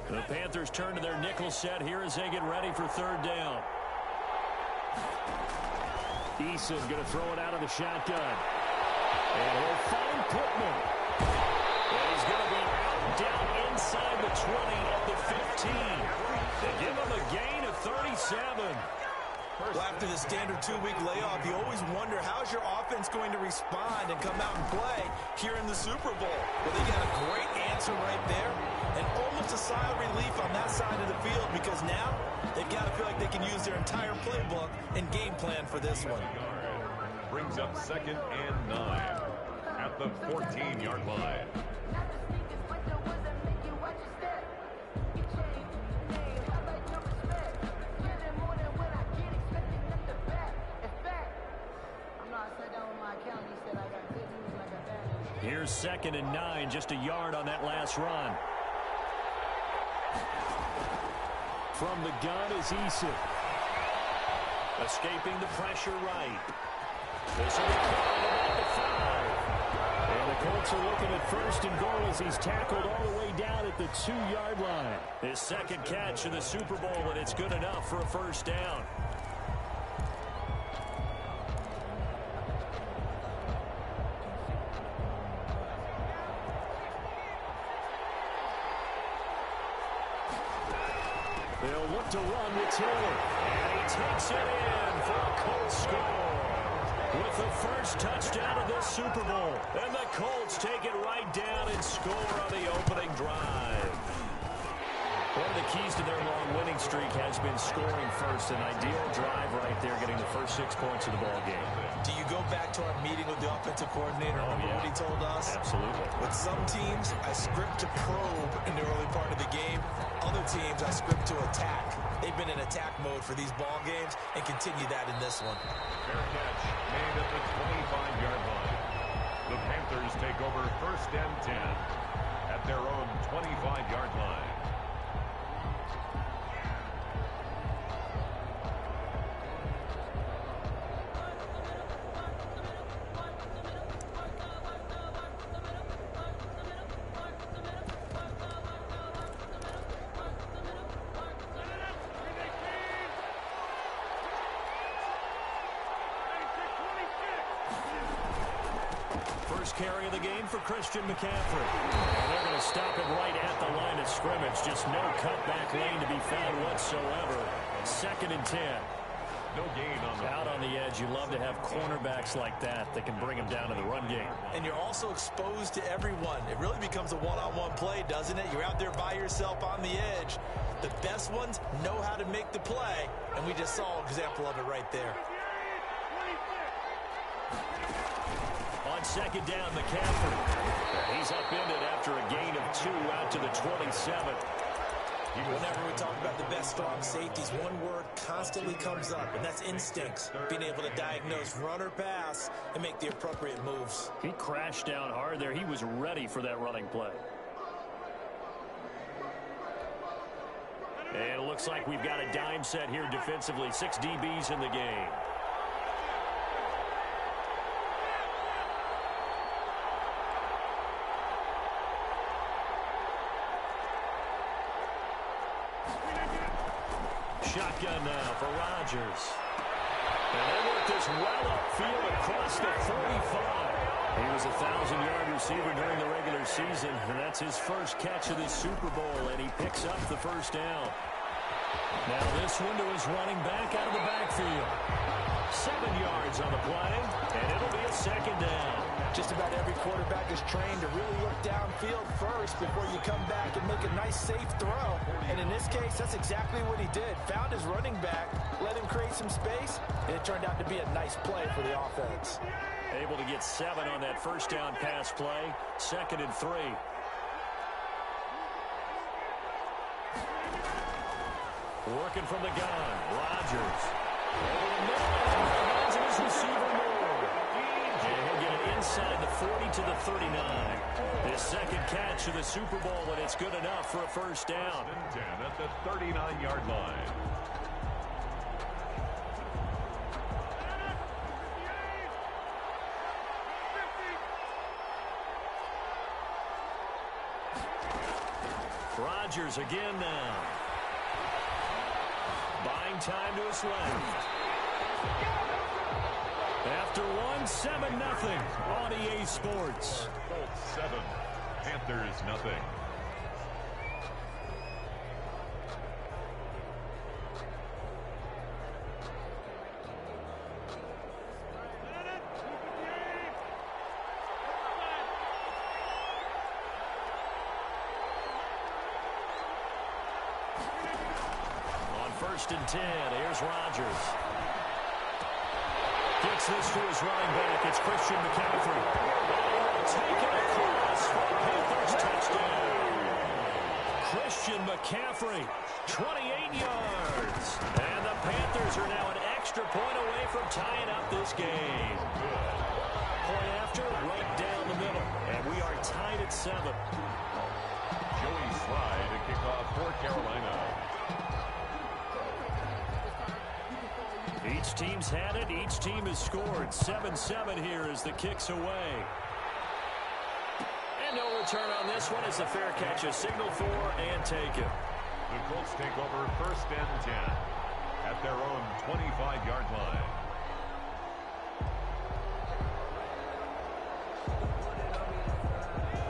The Panthers turn to their nickel set here as they get ready for third down. Eason going to throw it out of the shotgun. And he'll find Pittman. And he's going to be out down inside the 20 at the 15. They give him a gain of 37. Well, after the standard 2-week layoff, you always wonder how's your offense going to respond and come out and play here in the Super Bowl. Well, they got a great answer right there and almost a sigh of relief on that side of the field because now they've got to feel like they can use their entire playbook and game plan for this one. Brings up 2nd and 9 at the 14-yard line. Here's 2nd and 9, just a yard on that last run. From the gun is Eason. Escaping the pressure right. This will be caught about the 5. And the Colts are looking at 1st and goal as he's tackled all the way down at the 2-yard line. His second catch in the Super Bowl, and it's good enough for a first down. They'll look to run with Taylor. And he takes it in for a Colts score. With the first touchdown of this Super Bowl. And the Colts take it right down and score on the opening drive. One of the keys to their long winning streak has been scoring first. An ideal drive right there, getting the first 6 points of the ball game. Do you go back to our meeting with the offensive coordinator? Remember what he told us? Absolutely. With some teams, I script to probe in the early part of the game. Other teams, I script to attack. They've been in attack mode for these ball games and continue that in this one. Fair catch made at the 25-yard line. The Panthers take over 1st and 10 at their own 25-yard line. First carry of the game for Christian McCaffrey. And they're going to stop it right at the line of scrimmage. Just no cutback lane to be found whatsoever. 2nd and 10. No gain on the out on the edge. You love to have cornerbacks like that can bring them down to the run game. And you're also exposed to everyone. It really becomes a one-on-one play, doesn't it? You're out there by yourself on the edge. The best ones know how to make the play, and we just saw an example of it right there. On 2nd down, McCaffrey. He's upended after a gain of 2 out to the 27. Whenever we talk about the best strong safeties, one word constantly comes up, and that's instincts. Being able to diagnose run or pass and make the appropriate moves. He crashed down hard there. He was ready for that running play. And it looks like we've got a dime set here defensively. 6 DBs in the game. Shotgun now for Rodgers. And they work this well upfield across the 45. He was a 1,000-yard receiver during the regular season, and that's his first catch of the Super Bowl, and he picks up the first down. Now this one to his running back out of the backfield. 7 yards on the play, and it'll be a 2nd down. Just about every quarterback is trained to really look downfield first before you come back and make a nice, safe throw. And in this case, that's exactly what he did. Found his running back, let him create some space, and it turned out to be a nice play for the offense. Able to get 7 on that first down pass play. 2nd and 3. Working from the gun, Rodgers. Over the middle, and the hands of his receiver Moore. And he'll get it inside the 40 to the 39. His second catch of the Super Bowl, and it's good enough for a first down. 10 at the 39-yard line. Rodgers again now. Buying time to his left. After 7-0 on EA Sports. Colts 7, Panthers nothing. On 1st and 10, here's Rodgers. Gets this to his running back. It's Christian McCaffrey. Taken across for the Panthers touchdown. Christian McCaffrey, 28 yards. And the Panthers are now an extra point away from tying up this game. Point after, right down the middle. And we are tied at 7. Joey Slye to kick off for Carolina. Each team's had it. Each team has scored. 7-7 here as the kick's away. And no return on this one as the fair catch is signaled for and taken. The Colts take over 1st and 10 at their own 25-yard line.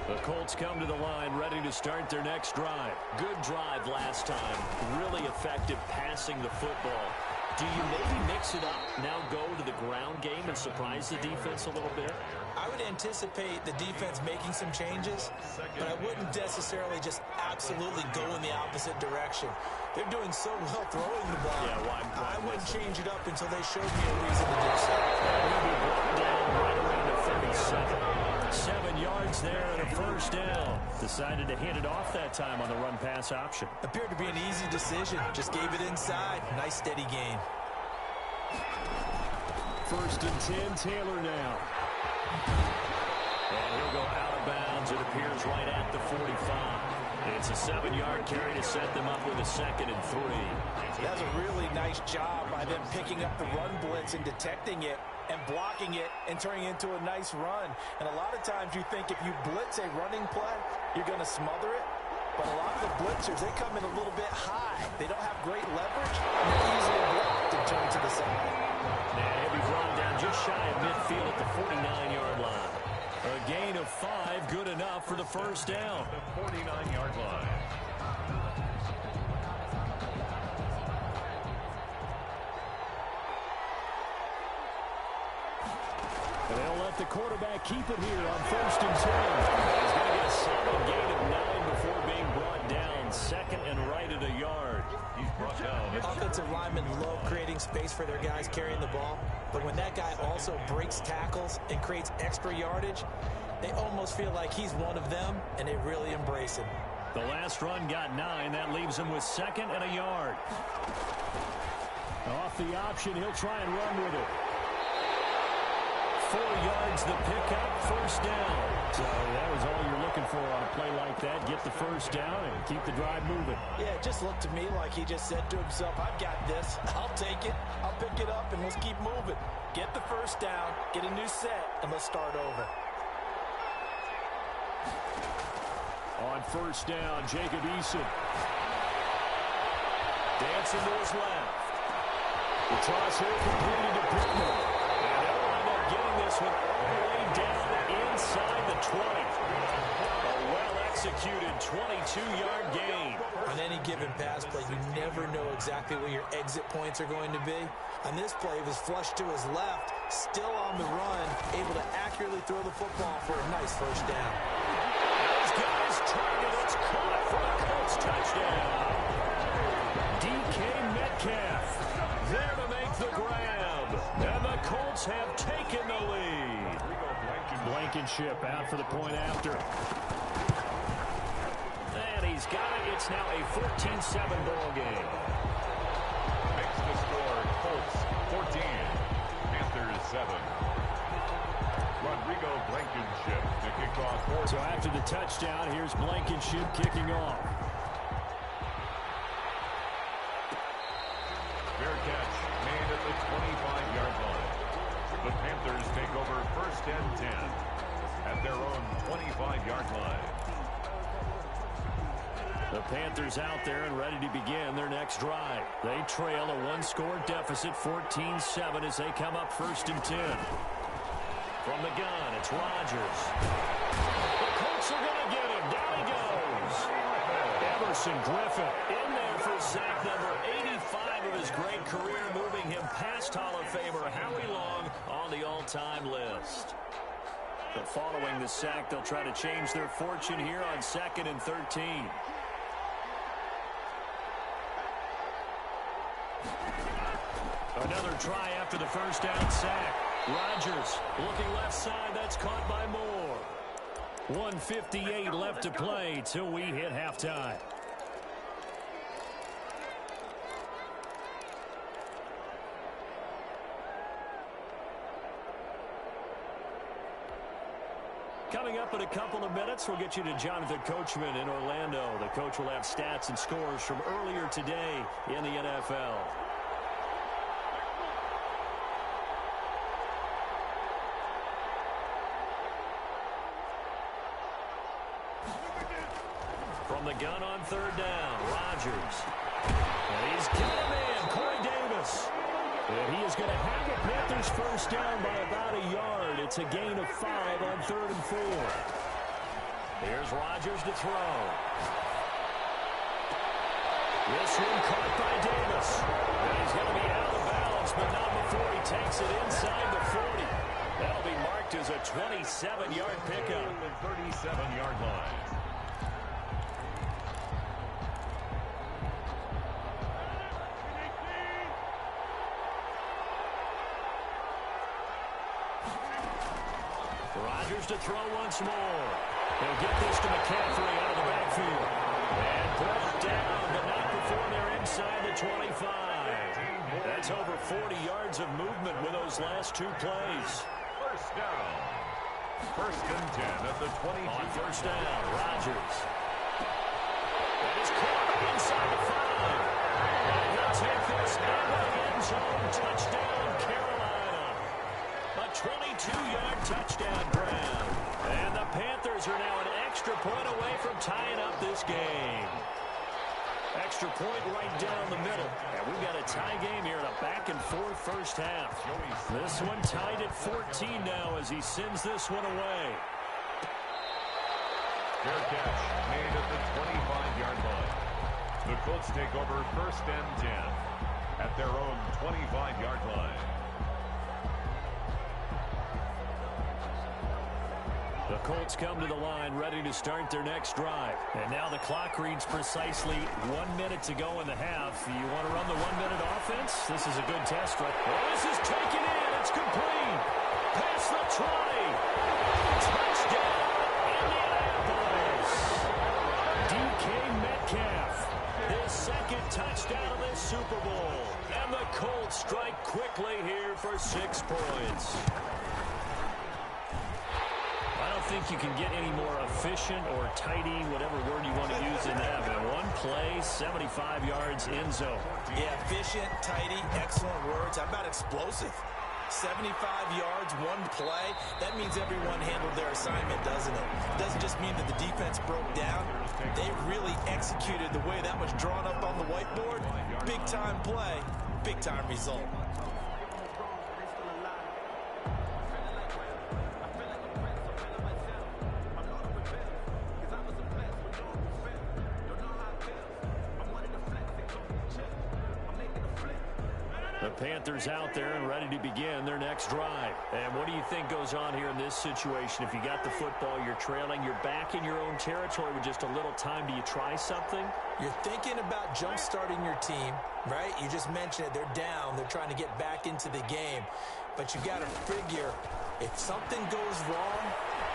The Colts come to the line ready to start their next drive. Good drive last time. Really effective passing the football. Do you maybe mix it up, now go to the ground game and surprise the defense a little bit? I would anticipate the defense making some changes, but I wouldn't necessarily just absolutely go in the opposite direction. They're doing so well throwing the ball. Yeah, why I wouldn't change it up until they showed me a reason to do so. Maybe brought down right around the 37. 7 yards there and a 1st down. Decided to hand it off that time on the run-pass option. Appeared to be an easy decision. Just gave it inside. Nice, steady game. 1st and 10, Taylor now. And he'll go out of bounds. It appears right at the 45. It's a 7-yard carry to set them up with a 2nd and 3. That's a really nice job by them picking up the run blitz and detecting it and blocking it and turning it into a nice run. And a lot of times you think if you blitz a running play, you're going to smother it. But a lot of the blitzers, they come in a little bit high. They don't have great leverage, and they're easily blocked and turned to the side. Now he'll be brought down just shy of midfield at the 49-yard line. A gain of 5, good enough for the 1st down. The 49-yard line. They'll let the quarterback keep it here on 1st and 10. He's going to get a solid gain of 9 before being brought down. 2nd and right at a yard. He's brought down. Offensive linemen love creating space for their guys carrying the ball. But when that guy also breaks tackles and creates extra yardage, they almost feel like he's one of them, and they really embrace him. The last run got 9. That leaves him with 2nd and a yard. Off the option, he'll try and run with it. 4 yards the pickup, 1st down. So that was all you're looking for on a play like that. Get the 1st down and keep the drive moving. Yeah, it just looked to me like he just said to himself, I've got this. I'll take it. I'll pick it up, and let's keep moving. Get the 1st down, get a new set, and let's start over. On 1st down, Jacob Eason. Dancing to his left. The toss here completed to Pittman. And they'll wind up getting this one all the way down inside the 20. A well-executed 22-yard gain. On any given pass play, you never know exactly where your exit points are going to be. On this play, it was flushed to his left, still on the run, able to accurately throw the football for a nice 1st down. He's got his target. It's caught for a Colts touchdown. DK Metcalf there to make the grab. And the Colts have taken the lead. Blankenship out for the point after. And he's got it. It's now a 14-7 ball game. Makes the score Colts 14, Panthers 7. Rodrigo Blankenship to kick off. So after the touchdown, here's Blankenship kicking off. Fair catch made at the 25-yard line. The Panthers take over 1st and 10 at their own 25-yard line. The Panthers out there and ready to begin their next drive. They trail a one-score deficit, 14-7, as they come up 1st and 10. From the gun, it's Rodgers. The Colts are going to get him. Down he goes. Everson Griffin in there for sack number 85 of his great career, moving him past Hall of Famer Howie Long on the all-time list. But following the sack, they'll try to change their fortune here on 2nd and 13. Another try after the first down sack. Rodgers looking left side. That's caught by Moore. 1:58 left to play till we hit halftime. Coming up in a couple of minutes, we'll get you to Jonathan Coachman in Orlando. The coach will have stats and scores from earlier today in the NFL. From the gun on 3rd down, Rodgers. And he's got him in, Corey Davis. And he is going to have the Panthers first down by about a yard. It's a gain of 5 on 3rd and 4. Here's Rodgers to throw. This one caught by Davis. And he's going to be out of bounds, but not before he takes it inside the 40. That'll be marked as a 27-yard pickup. 37-yard line. Rodgers to throw once more. He'll get this to McCaffrey out of the backfield. And brought down, but not before they're inside the 25. That's over 40 yards of movement with those last 2 plays. First down. 1st and 10 at the 20. On 1st down, Rodgers. That is caught inside the 5. And he'll take this into the end zone. Touchdown, Carolina. A 22-yard touchdown grab. And the Panthers are now an extra point away from tying up this game. Extra point right down the middle. And we've got a tie game here in a back-and-forth first half. This one tied at 14 now as he sends this one away. Fair catch made at the 25-yard line. The Colts take over 1st and 10 at their own 25-yard line. The Colts come to the line ready to start their next drive. And now the clock reads precisely 1 minute to go in the half. You want to run the 1-minute offense? This is a good test, right? Oh, this is taken in. It's complete. Past the 20. Touchdown, Indianapolis. DK Metcalf. His 2nd touchdown of this Super Bowl. And the Colts strike quickly here for 6 points. I don't think you can get any more efficient or tidy, whatever word you want to use in that. But 1 play, 75 yards in zone. Yeah, efficient, tidy, excellent words. How about explosive? 75 yards, 1 play. That means everyone handled their assignment, doesn't it? It doesn't just mean that the defense broke down. They really executed the way that was drawn up on the whiteboard. Big-time play, big-time result. The Panthers out there and ready to begin their next drive. And what do you think goes on here in this situation? If you got the football, you're trailing, you're back in your own territory with just a little time. Do you try something? You're thinking about jump-starting your team, right? You just mentioned it. They're down. They're trying to get back into the game. But you got to figure, if something goes wrong,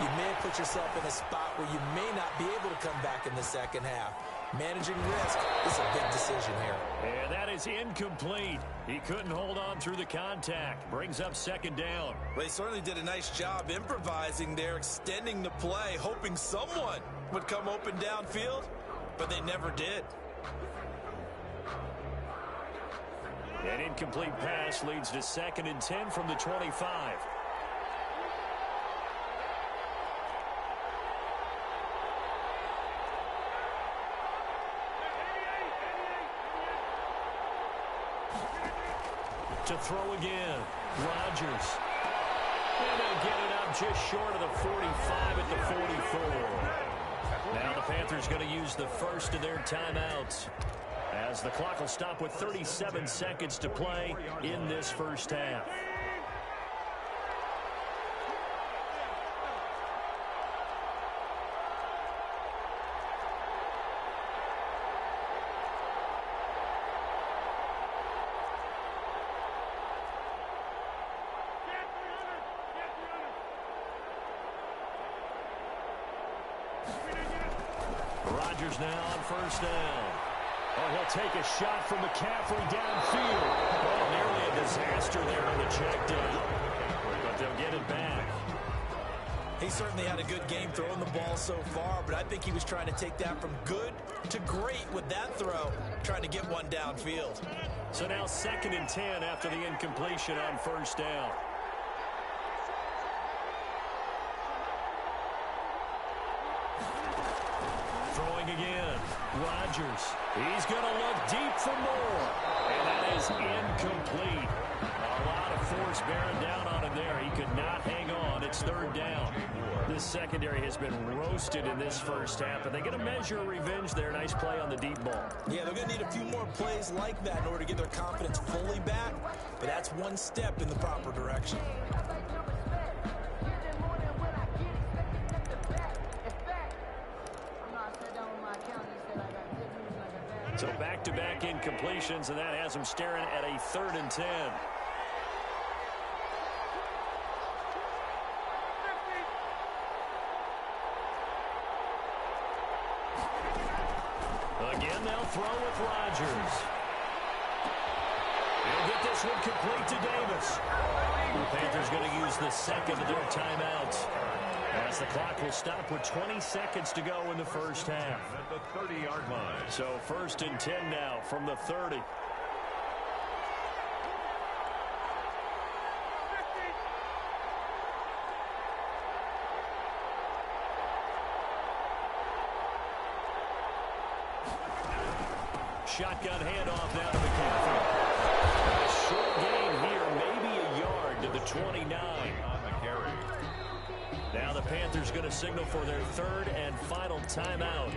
you may have put yourself in a spot where you may not be able to come back in the second half. Managing risk is a big decision here. And that is incomplete. He couldn't hold on through the contact. Brings up 2nd down. Well, they certainly did a nice job improvising there, extending the play, hoping someone would come open downfield, but they never did. An incomplete pass leads to 2nd and 10 from the 25. to throw again. Rodgers. And they'll get it up just short of the 45 at the 44. Now the Panthers going to use the first of their timeouts, as the clock will stop with 37 seconds to play in this first half. Rodgers now on first down. Oh, he'll take a shot from McCaffrey downfield. Oh, nearly a disaster there on the check down. But they'll get it back. He certainly had a good game throwing the ball so far, but I think he was trying to take that from good to great with that throw, trying to get one downfield. So now 2nd and 10 after the incompletion on first down. Throwing again. Rodgers. He's going to look deep for more. And that is incomplete. A lot of force bearing down on him there. He could not hang on. It's 3rd down. This secondary has been roasted in this first half, and they're going to measure a revenge there. Nice play on the deep ball. Yeah, they're going to need a few more plays like that in order to get their confidence fully back, but that's one step in the proper direction. So back-to-back incompletions, and that has them staring at a 3rd and 10. Again, they'll throw with Rodgers. They'll get this one complete to Davis. The Panthers going to use the 2nd of their timeouts, as the clock will stop with 20 seconds to go in the first half. At the 30-yard line. So 1st and 10 now from the 30. Shotgun handoff now to McCaffrey. A short gain here, maybe a yard to the 29. On the carry. Now the Panthers going to signal for their 3rd and final timeout,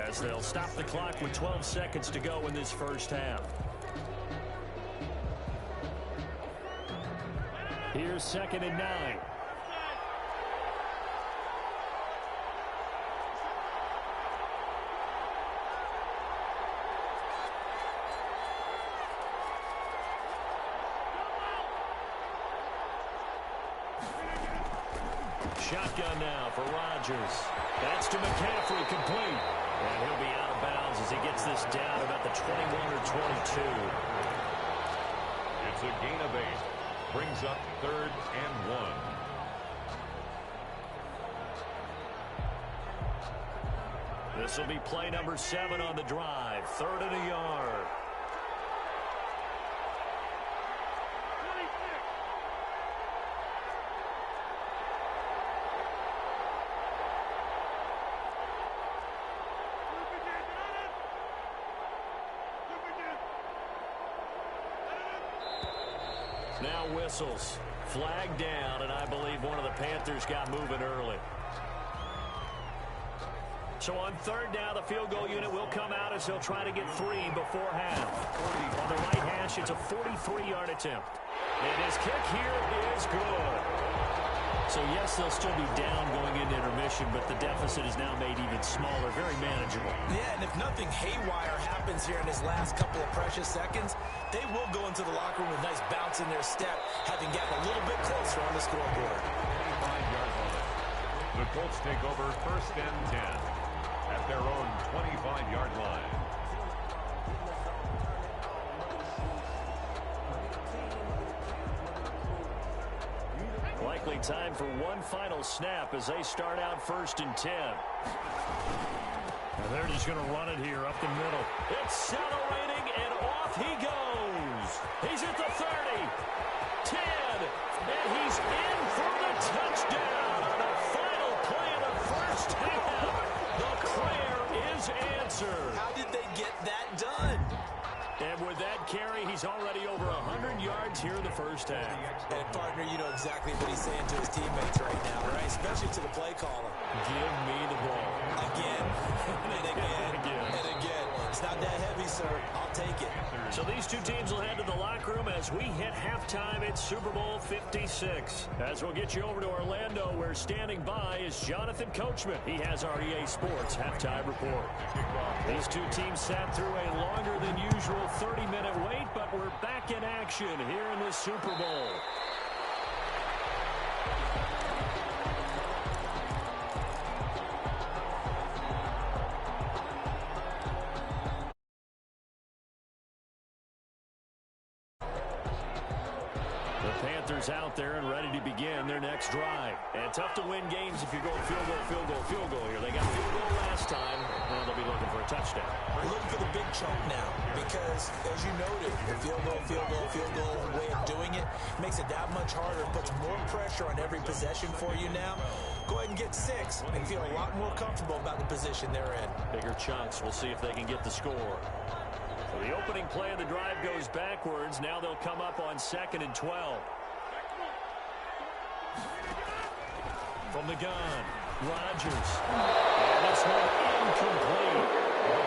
as they'll stop the clock with 12 seconds to go in this first half. Here's 2nd and 9. Shotgun now for Rodgers. That's to McCaffrey, complete. And he'll be out of bounds as he gets this down about the 21 or 22. It's a gain of 8. Brings up 3rd and 1. This will be play number 7 on the drive. 3rd and a yard. Now whistles. Flag down, and I believe one of the Panthers got moving early. So on 3rd down, the field goal unit will come out as they'll try to get 3 before half. On the right hash, it's a 43-yard attempt. And his kick here is good. So yes, they'll still be down going into intermission, but the deficit is now made even smaller, very manageable. Yeah, and if nothing haywire happens here in his last couple of precious seconds, they will go into the locker room with a nice bounce in their step, having gotten a little bit closer on the scoreboard. 25-yard line. The Colts take over 1st and 10 at their own 25-yard line. Likely time for one final snap as they start out 1st and 10. And they're just going to run it here up the middle. Accelerating, and off he goes. He's at the 30, 10, and he's in for the touchdown on the final play of the first half. The prayer is answered. How did they get that done? And with that carry, he's already over 100 yards here in half. And, partner, you know exactly what he's saying to his teammates right now, right? Especially to the play caller. Give me the ball. Again, and again, and again. It's not that heavy, sir. I'll take it. So these two teams will head to the locker room as we hit halftime at Super Bowl 56. As we'll get you over to Orlando, where standing by is Jonathan Coachman. He has our EA Sports halftime report. These two teams sat through a longer than usual 30-minute wait, but we're back in action here in the Super Bowl. Panthers out there and ready to begin their next drive. And tough to win games if you're going field goal, field goal, field goal here. They got field goal last time. Now they'll be looking for a touchdown. We're looking for the big chunk now because, as you noted, the field goal way of doing it makes it that much harder, puts more pressure on every possession for you now. Go ahead and get 6 and feel a lot more comfortable about the position they're in. Bigger chunks. We'll see if they can get the score. So the opening play of the drive goes backwards. Now they'll come up on 2nd and 12. From the gun, Rodgers. And this one incomplete.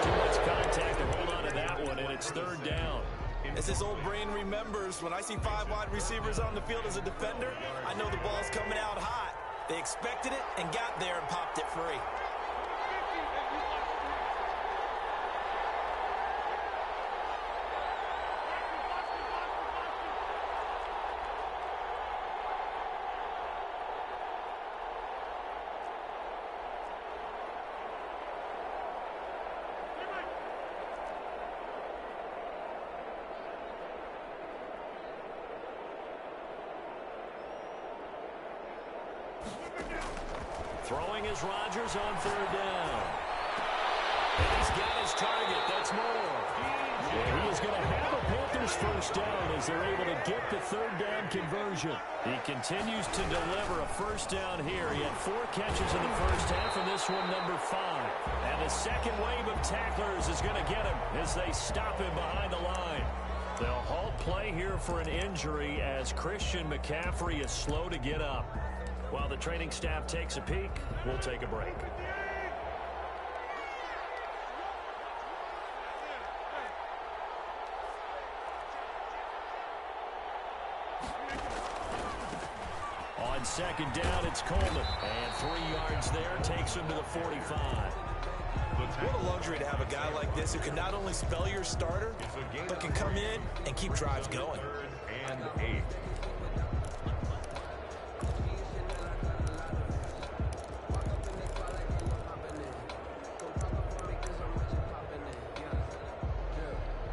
Too much contact to hold on to that one, and it's 3rd down. As this old brain remembers, when I see 5 wide receivers on the field as a defender, I know the ball's coming out hot. They expected it and got there and popped it free. Throwing is Rodgers on 3rd down. And he's got his target. That's more. And he is going to have a Panthers 1st down as they're able to get the 3rd down conversion. He continues to deliver a 1st down here. He had 4 catches in the 1st half, and this one number 5. And the second wave of tacklers is going to get him as they stop him behind the line. They'll halt play here for an injury as Christian McCaffrey is slow to get up. While the training staff takes a peek, we'll take a break. On 2nd down, it's Coleman. And 3 yards there takes him to the 45. What a luxury to have a guy like this who can not only spell your starter, but can come in and keep drives going. 3rd and 8.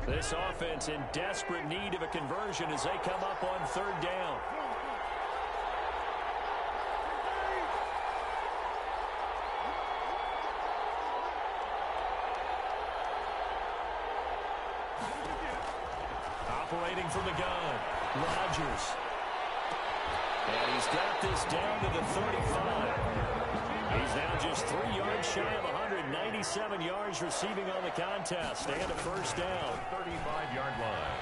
This offense in desperate need of a conversion as they come up on 3rd down. Operating from the gun, Rodgers. And he's got this down to the 35. He's now just 3 yards shy of 197 yards receiving on the contest and a 1st down. 35-yard line.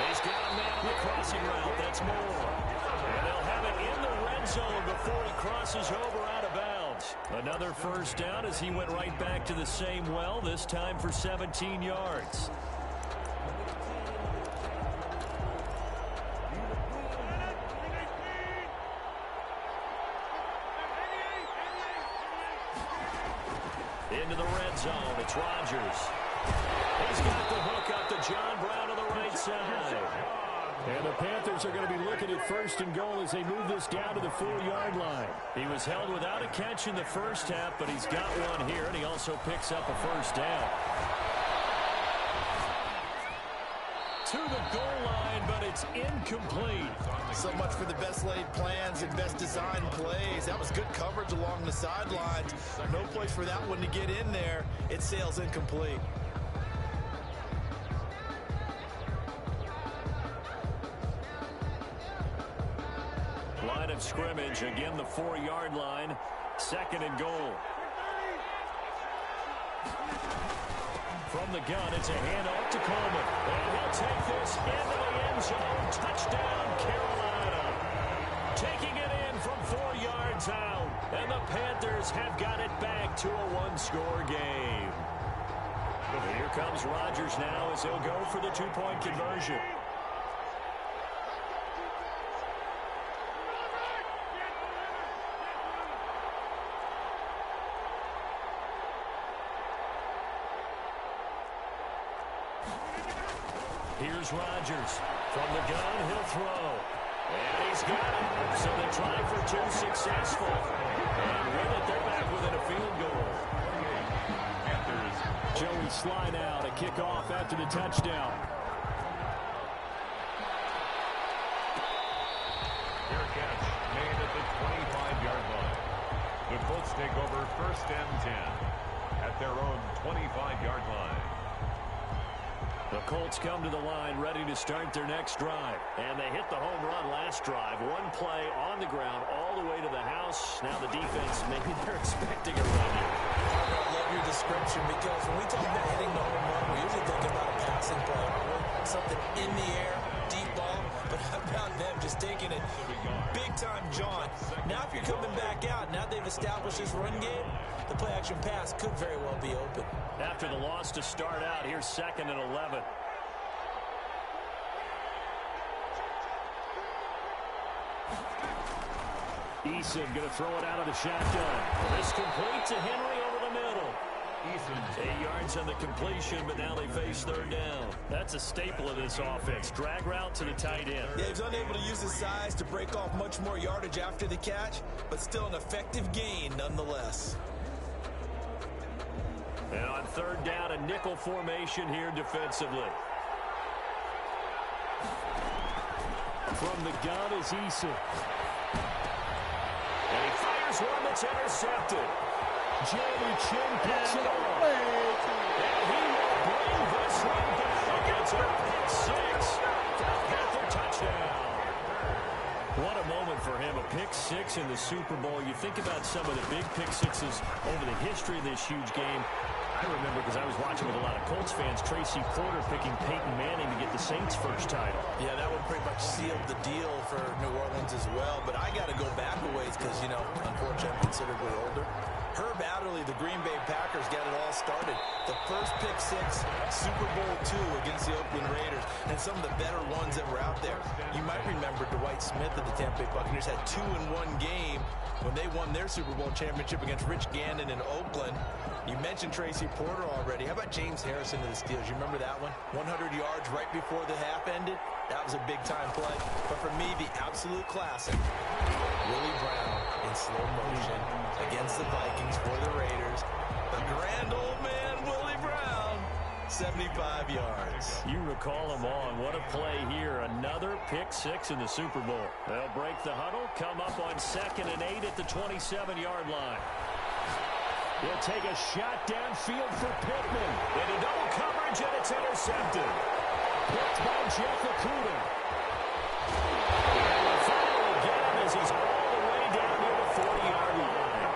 He's got a man on the crossing route. That's more. And they'll have it in the red zone before he crosses over out of bounds. Another 1st down as he went right back to the same well, this time for 17 yards. Into the red zone, it's Rodgers. He's got the hook up to John Brown on the right side. And the Panthers are going to be looking at 1st and goal as they move this down to the 4-yard line. He was held without a catch in the 1st half, but he's got one here, and he also picks up a 1st down. To the goal line, but it's incomplete. So much for the best laid plans and best designed plays. That was good coverage along the sidelines. No place for that one to get in there. It sails incomplete. Line of scrimmage, again the 4-yard line, 2nd and goal. From from the gun. It's a handoff to Coleman. And he'll take this into the end zone. Touchdown, Carolina. Taking it in from 4 yards out. And the Panthers have got it back to a one-score game. And here comes Rodgers now as he'll go for the two-point conversion. Here's Rodgers. From the gun, he'll throw. And he's got it. So they try for two, successful. And with it, they're back within a field goal. Joey slide out, a kickoff after the touchdown. Fair catch made at the 25-yard line. The Colts take over 1st and 10 at their own 25-yard line. The Colts come to the line ready to start their next drive. And they hit the home run last drive. One play on the ground all the way to the house. Now the defense, maybe they're expecting a run. I love your description because when we talk about hitting the home run, we're usually thinking about a passing play. Something in the air, deep ball. But how about them just taking it big-time John? Now if you're coming back out, now they've established this run game, the play-action pass could very well be open. After the loss to start out, here's 2nd and 11. Eason going to throw it out of the shotgun. This complete to Henry over the middle. 8 yards on the completion, but now they face 3rd down. That's a staple of this offense. Drag route to the tight end. Yeah, he's unable to use his size to break off much more yardage after the catch, but still an effective gain nonetheless. And on 3rd down, a nickel formation here defensively. From the gun is Eason. And he fires one that's intercepted. Jamie Chin picks it up. And he will bring this one back. It's a pick 6 for a Panther touchdown. What a moment for him, a pick 6 in the Super Bowl. You think about some of the big pick 6s over the history of this huge game. I remember because I was watching with a lot of Colts fans, Tracy Porter picking Peyton Manning to get the Saints' first title. Yeah, that one pretty much sealed the deal for New Orleans as well. But I got to go back a ways because, you know, unfortunately I'm considerably older. Herb Adderley, the Green Bay Packers, got it all started. The first pick 6, Super Bowl II against the Oakland Raiders, and some of the better ones that were out there. You might remember Dwight Smith of the Tampa Bay Buccaneers had 2 in one game when they won their Super Bowl championship against Rich Gannon in Oakland. You mentioned Tracy Porter already. How about James Harrison of the Steelers? You remember that one? 100 yards right before the half ended. That was a big-time play. But for me, the absolute classic, Willie Brown in slow motion against the Vikings for the Raiders. The grand old man, Willie Brown, 75 yards. You recall them on. What a play here. Another pick 6 in the Super Bowl. They'll break the huddle, come up on 2nd and 8 at the 27-yard line. He'll take a shot downfield for Pittman. Into double coverage, and it's intercepted. Picked by Jeff Okuda. And the final will get him as he's all the way down near the 40-yard line.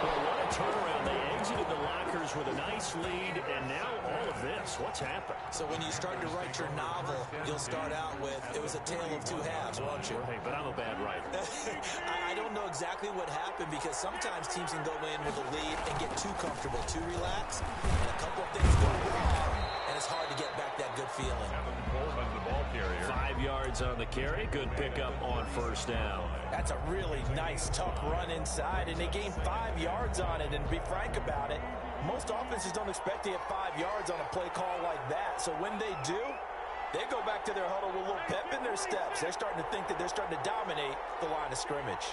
Well, what a turnaround. They exited the lockers with a nice lead, and now all of this. What's happened? So when you start to write your novel, you'll start out with, it was a tale of 2 halves, won't you? Hey, but I'm a bad writer. I don't know exactly what happened because sometimes teams can go in with a lead and get too comfortable, too relaxed, and a couple of things go wrong, and it's hard to get back that good feeling. Coleman, the ball carrier. 5 yards on the carry. Good pickup on 1st down. That's a really nice, tough run inside, and they gained 5 yards on it. And to be frank about it, most offenses don't expect to get 5 yards on a play call like that. So when they do, they go back to their huddle with a little pep in their steps. They're starting to think that they're starting to dominate the line of scrimmage.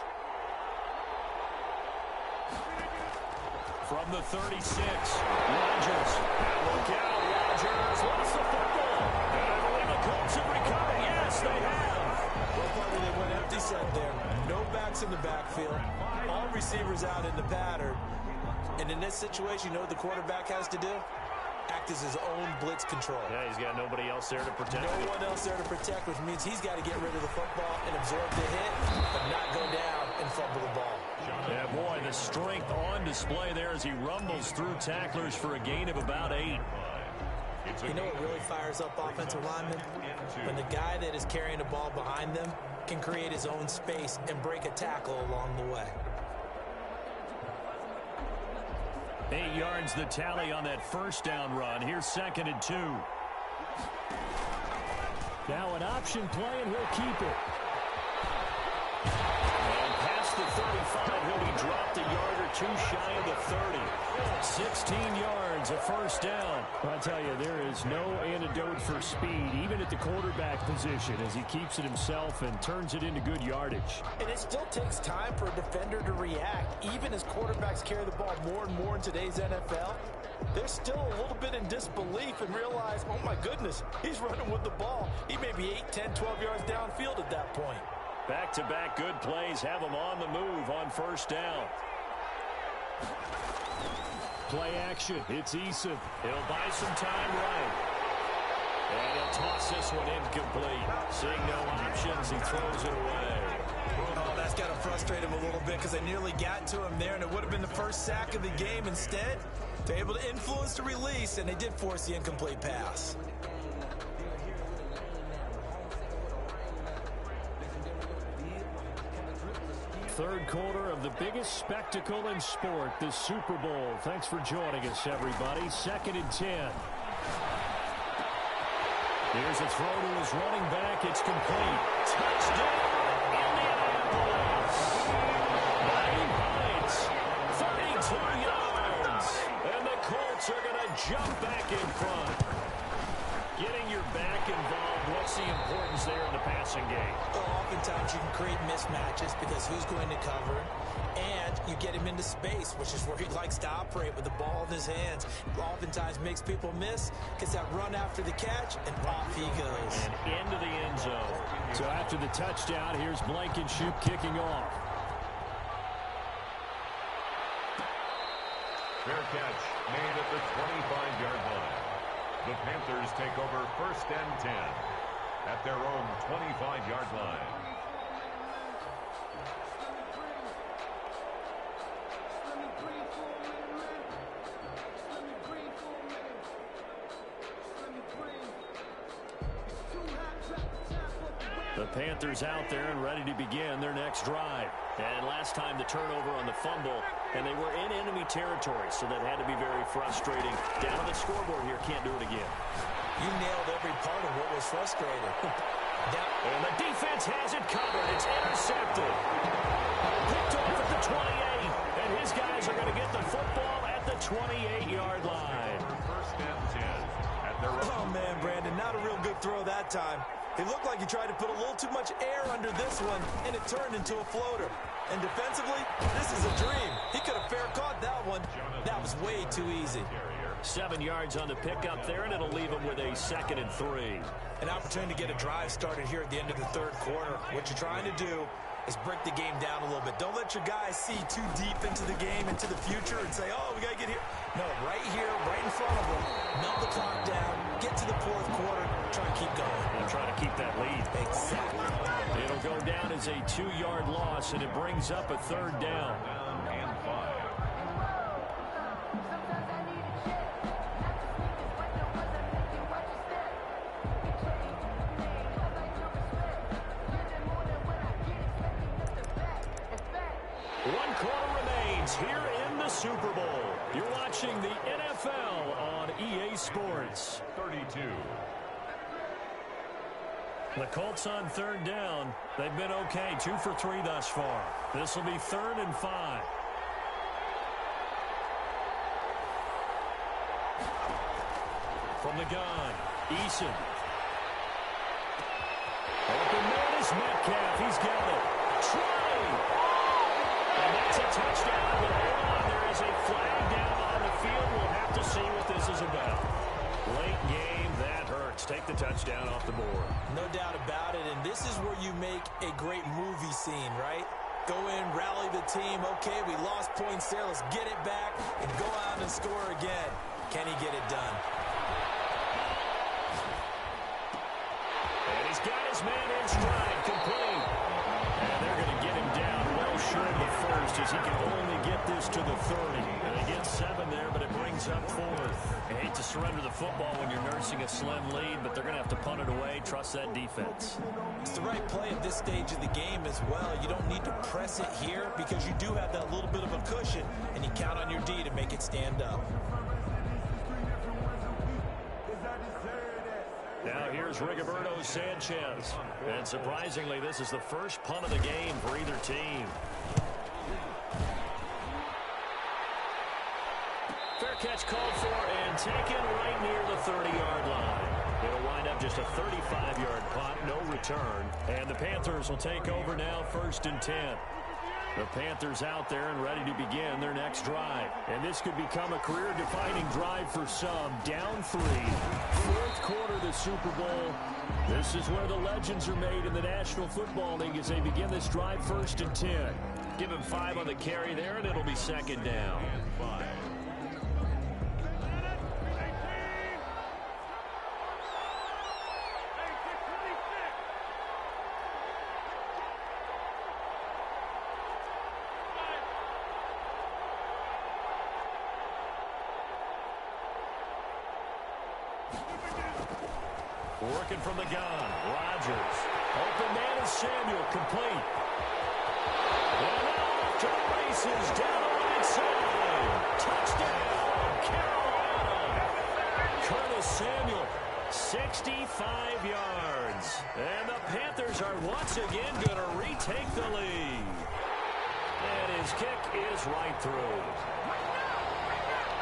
From the 36, Rodgers. Now look out, Rodgers lost the football. And I believe the Colts have recovered. Yes, they have. Well, partly they went empty set there. No backs in the backfield. All receivers out in the pattern. And in this situation, you know what the quarterback has to do? Act as his own blitz control. Yeah, he's got nobody else there to protect. No one else there to protect, which means he's got to get rid of the football and absorb the hit, but not go down and fumble the ball. Yeah, boy, the strength on display there as he rumbles through tacklers for a gain of about 8. You know what really fires up offensive linemen? When the guy that is carrying the ball behind them can create his own space and break a tackle along the way. 8 yards the tally on that first down run. Here's 2nd and 2. Now an option play, and he'll keep it. And past the 35, he'll be dropped a yard or two shy of the 30. 16 yards, a first down. I'll tell you, there is no antidote for speed, even at the quarterback position, as he keeps it himself and turns it into good yardage. And it still takes time for a defender to react. Even as quarterbacks carry the ball more and more in today's NFL, they're still a little bit in disbelief and realize, oh my goodness, he's running with the ball. He may be 8, 10, 12 yards downfield at that point. Back-to-back good plays have him on the move on first down. Play action. It's Eason. He'll buy some time right. And he'll toss this one incomplete. Seeing no options, he throws it away. Oh, that's got to frustrate him a little bit because they nearly got to him there, and it would have been the first sack of the game. Instead, they're able to influence the release, and they did force the incomplete pass. Third quarter of the biggest spectacle in sport, the Super Bowl. Thanks for joining us, everybody. 2nd and 10. Here's a throw to his running back. It's complete. Touchdown, Indianapolis. Brady Hines, 32 yards. And the Colts are going to jump back in front. Getting your back involved, what's the importance there in the passing game? Well, oftentimes you can create mismatches because who's going to cover, and you get him into space, which is where he likes to operate with the ball in his hands. Oftentimes makes people miss, gets that run after the catch, and off he goes. And into the end zone. So after the touchdown, here's Blankenship kicking off. Fair catch made at the 25-yard line. The Panthers take over 1st and 10 at their own 25-yard line. The Panthers out there and ready to begin their next drive. And last time the turnover on the fumble, and they were in enemy territory, so that had to be very frustrating. Down on the scoreboard here, can't do it again. You nailed every part of what was frustrating. And the defense has it covered. It's intercepted. Picked off at the 28, and his guys are going to get the football at the 28-yard line. 1st and 10 at their own. Oh, man, Brandon, not a real good throw that time. It looked like he tried to put a little too much air under this one, and it turned into a floater. And defensively, this is a dream. He could have fair caught that one. That was way too easy. 7 yards on the pickup there, and it'll leave him with a 2nd and 3. An opportunity to get a drive started here at the end of the third quarter. What you're trying to do is break the game down a little bit. Don't let your guys see too deep into the game, into the future, and say, oh, we got to get here. No, right here, right in front of them, melt the clock down, get to the fourth quarter, try and keep going. And try to keep that lead. Exactly. It'll go down as a 2-yard loss, and it brings up a 3rd down. Down and 5. One quarter remains here in the Super Bowl. You're watching the NFL on EA Sports. 32. The Colts on 3rd down. They've been okay, 2 for 3 thus far. This will be 3rd and 5. From the gun, Eason. Open man is Metcalf. He's got it. Try. And that's a touchdown. But hold on, there is a flag down on the field. We'll have to see what this is about. Late game, that hurts. Take the touchdown off the board. No doubt about it, and this is where you make a great movie scene, right? Go in, rally the team. Okay, we lost points there. Let's get it back and go out and score again. Can he get it done? And he's got his man in stride, complete. And they're going to get him down well short of the first as he can only get this to the 30. And they get 7 there, but it brings up 4th. You hate to surrender the football when you're nursing a slim lead, but they're going to have to punt it away. Trust that defense. It's the right play at this stage of the game as well. You don't need to press it here because you do have that little bit of a cushion, and you count on your D to make it stand up. Now here's Rigoberto Sanchez. And surprisingly, this is the first punt of the game for either team. Fair catch called for and taken right near the 30-yard line. It'll wind up just a 35-yard punt, no return. And the Panthers will take over now, 1st and 10. The Panthers out there and ready to begin their next drive. And this could become a career-defining drive for some. Down 3. 4th quarter of the Super Bowl. This is where the legends are made in the National Football League as they begin this drive, 1st and 10. Give him 5 on the carry there, and it'll be 2nd down. Working from the gun, Rodgers. Open man is Samuel, complete. And off to the races, down the right side. Touchdown, Carolina. Curtis Samuel, 65 yards. And the Panthers are once again going to retake the lead. And his kick is right through.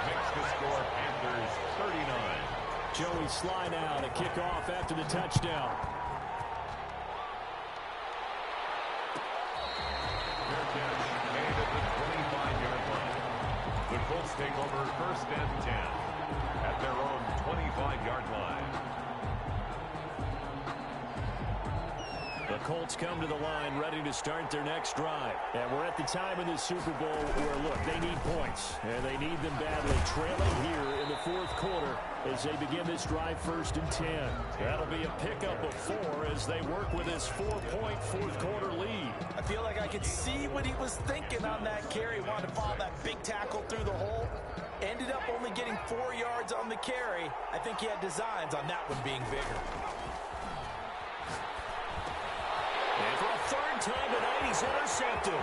Makes the score Panthers 39. Joey Sly now to kick off after the touchdown. Fair catch made at the 25-yard line. The Colts take over 1st and 10 at their own 25-yard line. The Colts come to the line ready to start their next drive. And we're at the time in the Super Bowl where, look, they need points. And they need them badly. Trailing here in the 4th quarter as they begin this drive, 1st and 10. That'll be a pickup of 4 as they work with this 4-point 4th quarter lead. I feel like I could see what he was thinking on that carry. Wanted to follow that big tackle through the hole. Ended up only getting 4 yards on the carry. I think he had designs on that one being bigger. And for a 3rd time tonight, he's intercepted.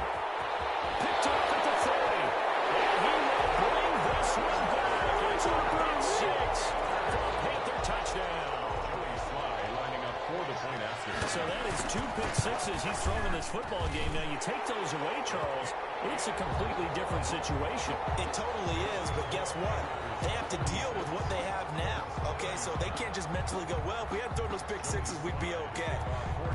Picked off at the 30. And he will bring this one back. It's a big 6 for a Panther touchdown. Joey Sly lining up for the point after. So that is 2 pick sixes he's thrown in this football game. Now, you take those away, Charles, it's a completely different situation. It totally is, but guess what? They have to deal with what they have now, okay? So they can't just mentally go, well, if we had thrown those pick sixes, we'd be okay.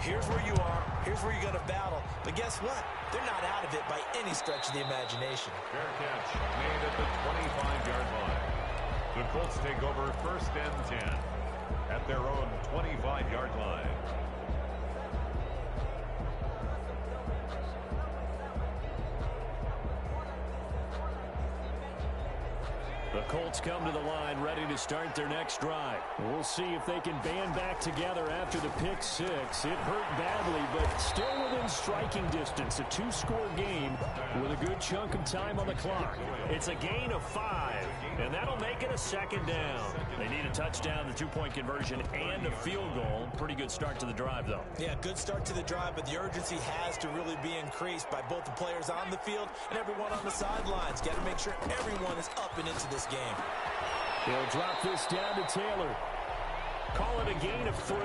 Here's where you are. Here's where you're going to battle. But guess what? They're not out of it by any stretch of the imagination. Fair catch made at the 25-yard line. The Colts take over 1st and 10 at their own 25-yard line. The Colts come to the line ready to start their next drive. We'll see if they can band back together after the pick 6. It hurt badly, but still within striking distance. A 2-score game with a good chunk of time on the clock. It's a gain of 5, and that'll make it a 2nd down. They need a touchdown, the 2-point conversion, and a field goal. Pretty good start to the drive, though. Yeah, good start to the drive, but the urgency has to really be increased by both the players on the field and everyone on the sidelines. Got to make sure everyone is up and into this game. He'll drop this down to Taylor. Call it a gain of 3,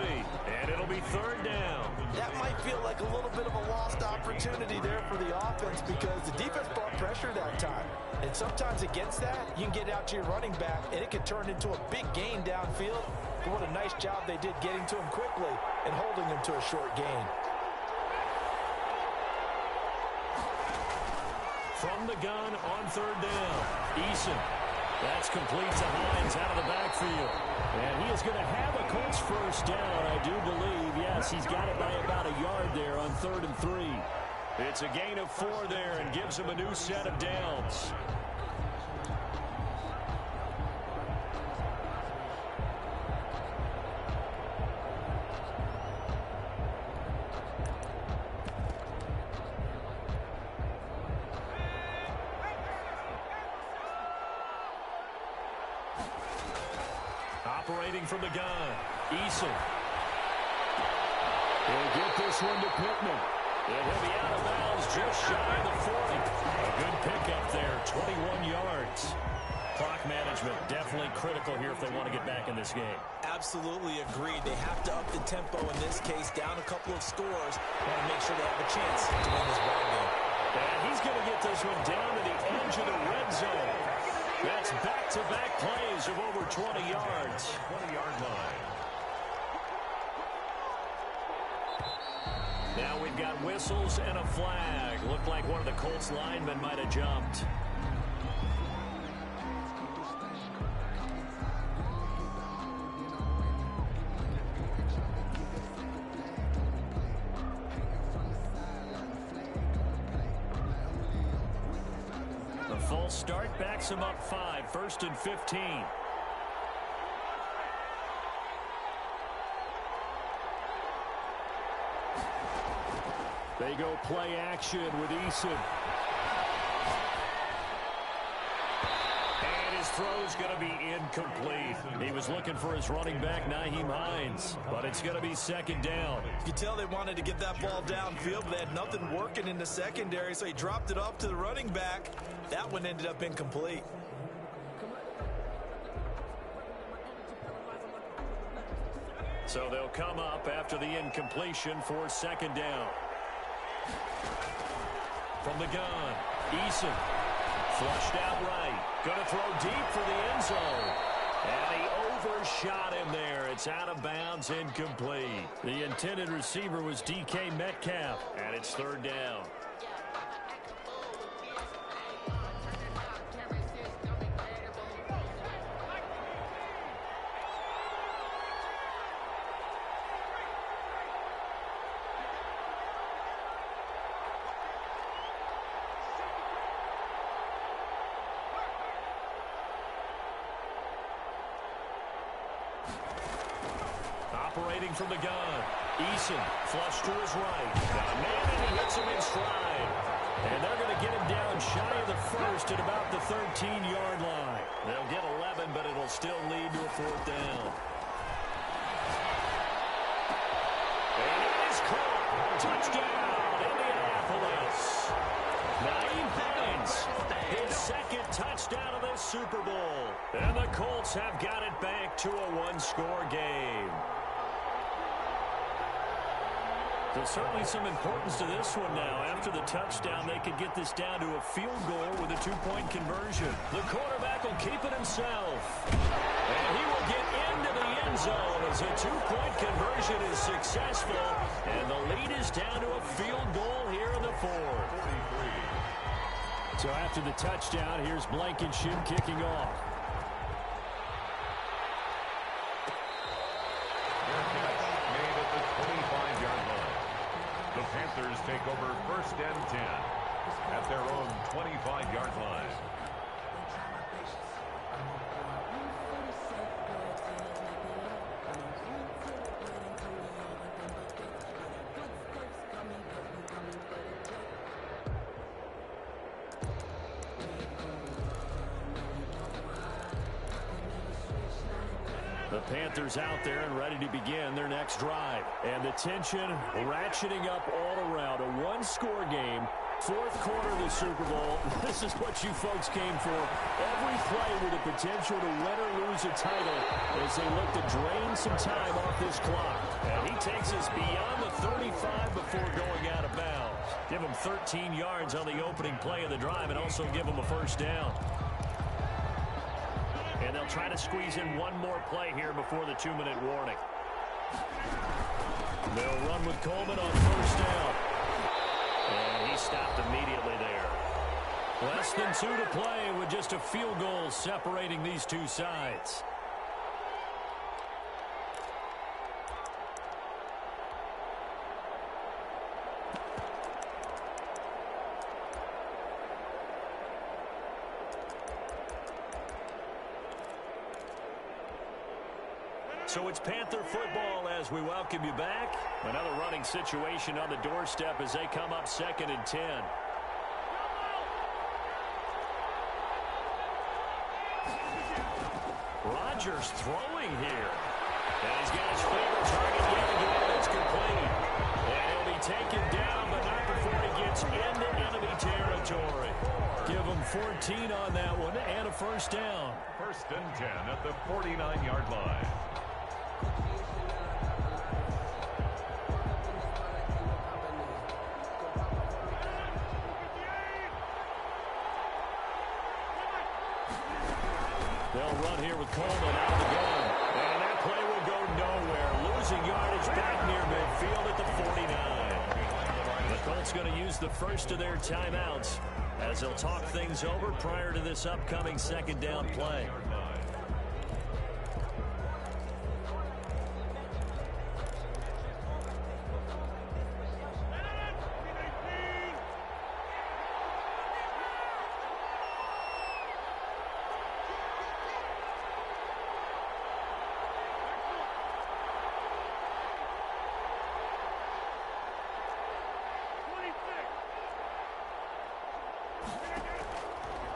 and it'll be 3rd down. That might feel like a little bit of a lost opportunity there for the offense because the defense brought pressure that time. And sometimes against that, you can get out to your running back, and it could turn into a big gain downfield. But what a nice job they did getting to him quickly and holding him to a short gain. From the gun on 3rd down, Eason. That's complete to Hines out of the backfield. And he is going to have a Colts 1st down, I do believe. Yes, he's got it by about a yard there on 3rd and 3. It's a gain of 4 there and gives him a new set of downs. Operating from the gun, Eason. He'll get this one to Pittman. And he'll be out of bounds just shy of the 40. A good pickup there, 21 yards. Clock management definitely critical here if they want to get back in this game. Absolutely agreed. They have to up the tempo in this case, down a couple of scores. Want to make sure they have a chance to win this ball game. And he's going to get this one down to the edge of the red zone. That's back-to-back plays of over 20 yards. 20-yard line. Now we've got whistles and a flag. Looked like one of the Colts linemen might have jumped. The false start backs him up 5, 1st and 15. They go play action with Eason. And his throw's going to be incomplete. He was looking for his running back, Nyheim Hines, but it's going to be 2nd down. You can tell they wanted to get that ball downfield, but they had nothing working in the secondary, so he dropped it off to the running back. That one ended up incomplete. So they'll come up after the incompletion for 2nd down. From the gun, Eason. Flushed out right. Going to throw deep for the end zone. And he overshot him there. It's out of bounds, incomplete. The intended receiver was DK Metcalf, and it's 3rd down. Operating from the gun, Eason flush to his right. Got a man and he hits him in stride. And they're going to get him down shy of the 1st at about the 13-yard line. They'll get 11, but it'll still lead to a 4th down. And it is caught. Touchdown, Indianapolis. Nyheim Hines, his 2nd touchdown of this Super Bowl. And the Colts have got it back to a 1-score game. There's certainly some importance to this one now. After the touchdown, they could get this down to a field goal with a 2-point conversion. The quarterback will keep it himself. And he will get into the end zone as a 2-point conversion is successful. And the lead is down to a field goal here in the 4th. So after the touchdown, here's Blankenship kicking off. Made at the 25-yard line. The Panthers take over 1st and 10 at their own 25-yard line. The Panthers out there and ready to begin their next drive. And the tension ratcheting up all around. A 1-score game, 4th quarter of the Super Bowl. This is what you folks came for. Every play with the potential to win or lose a title as they look to drain some time off this clock. And he takes us beyond the 35 before going out of bounds. Give him 13 yards on the opening play of the drive and also give him a 1st down. And they'll try to squeeze in one more play here before the 2-minute warning. They'll run with Coleman on 1st down. And he stopped immediately there. Less than 2 to play with just a field goal separating these two sides. So it's Panther football as we welcome you back. Another running situation on the doorstep as they come up 2nd and 10. Rodgers throwing here. And he's got his favorite target yet again. It's complete. And he'll be taken down, but not before he gets into enemy territory. Give him 14 on that one and a first down. First and 10 at the 49-yard line. They'll run here with Coleman out of the gun. And that play will go nowhere. Losing yardage back near midfield at the 49. The Colts going to use the first of their timeouts as they'll talk things over prior to this upcoming second down play.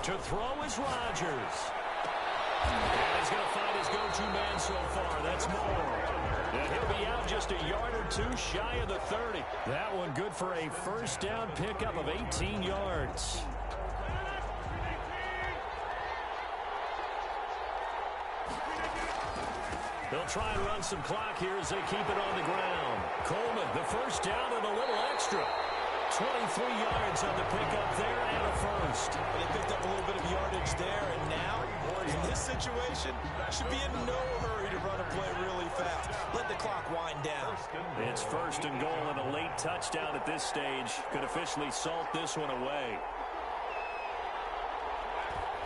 To throw is Rodgers. And he's going to find his go-to man so far. That's Moore. And he'll be out just a yard or two shy of the 30. That one good for a first down pickup of 18 yards. They'll try and run some clock here as they keep it on the ground. Coleman, the first down and a little extra. 23 yards on the pickup there and a first. They picked up a little bit of yardage there, and now, in this situation, should be in no hurry to run a play really fast. Let the clock wind down. It's first and goal and a late touchdown at this stage. Could officially salt this one away.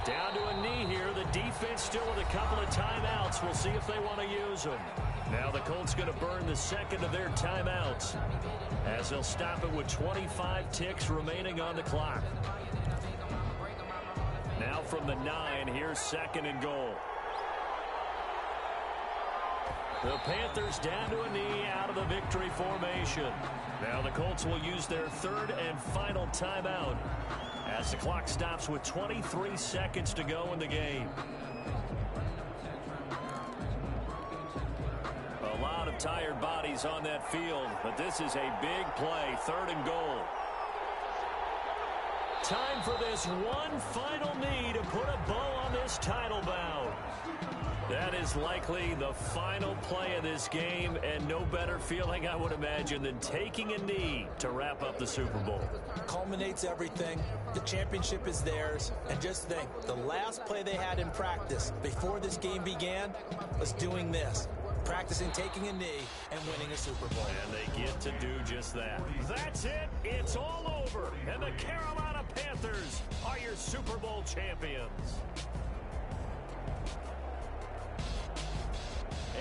Down to a knee here. The defense still with a couple of timeouts. We'll see if they want to use them. Now the Colts going to burn the second of their timeouts as they'll stop it with 25 ticks remaining on the clock. Now from the 9, here's second and goal. The Panthers down to a knee out of the victory formation. Now the Colts will use their third and final timeout as the clock stops with 23 seconds to go in the game. A lot of tired bodies on that field, but this is a big play, third and goal. Time for this one final knee to put a bow on this title bout. That is likely the final play of this game, and no better feeling, I would imagine, than taking a knee to wrap up the Super Bowl. Culminates everything. The championship is theirs. And just think, the last play they had in practice before this game began was doing this. Practicing taking a knee and winning a Super Bowl. And they get to do just that. That's it. It's all over. And the Carolina Panthers are your Super Bowl champions.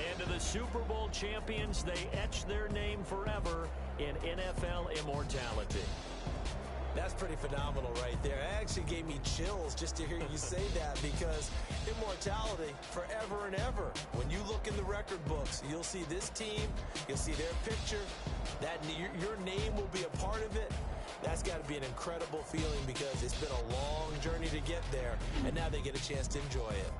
And to the Super Bowl champions, they etch their name forever in NFL immortality. That's pretty phenomenal right there. It actually gave me chills just to hear you say that, because immortality forever and ever. When you look in the record books, you'll see this team, you'll see their picture, that your name will be a part of it. That's got to be an incredible feeling, because it's been a long journey to get there, and now they get a chance to enjoy it.